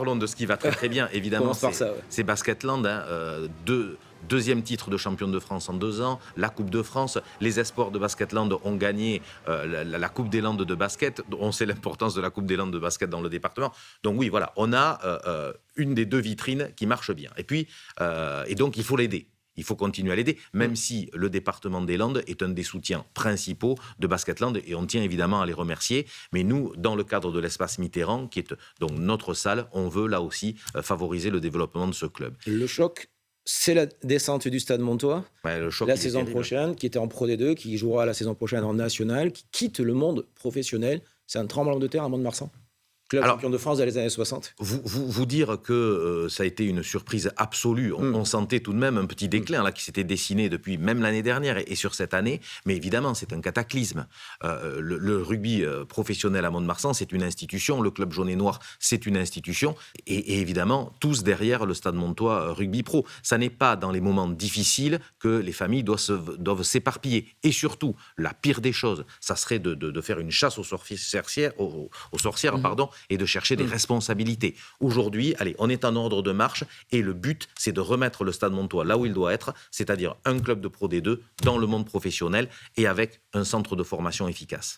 parlons de ce qui va très très bien. Évidemment, c'est Basketland, deuxième titre de champion de France en 2 ans, la Coupe de France. Les espoirs de Basketland ont gagné la Coupe des Landes de basket. On sait l'importance de la Coupe des Landes de basket dans le département. Donc oui, voilà, on a une des 2 vitrines qui marche bien. Et donc, il faut l'aider. Il faut continuer à l'aider, même si le département des Landes est un des soutiens principaux de Basketland, et on tient évidemment à les remercier. Mais nous, dans le cadre de l'espace Mitterrand, qui est donc notre salle, on veut là aussi favoriser le développement de ce club. Le choc, c'est la descente du Stade Montois, la saison prochaine, qui était en Pro D2, qui jouera la saison prochaine en National, qui quitte le monde professionnel. C'est un tremblement de terre à Mont-de-Marsan. Club champion de France dans les années 60. Vous dire que ça a été une surprise absolue. On sentait tout de même un petit déclin là, qui s'était dessiné depuis même l'année dernière et sur cette année. Mais évidemment, c'est un cataclysme. Le rugby professionnel à Mont-de-Marsan, c'est une institution. Le club jaune et noir, c'est une institution. Et évidemment, tous derrière le Stade Montois Rugby Pro. Ça n'est pas dans les moments difficiles que les familles doivent s'éparpiller. Et surtout, la pire des choses, ça serait de faire une chasse aux sorcières, et de chercher des responsabilités. Aujourd'hui, allez, on est en ordre de marche et le but, c'est de remettre le Stade Montois là où il doit être, c'est-à-dire un club de Pro D2 dans le monde professionnel et avec un centre de formation efficace.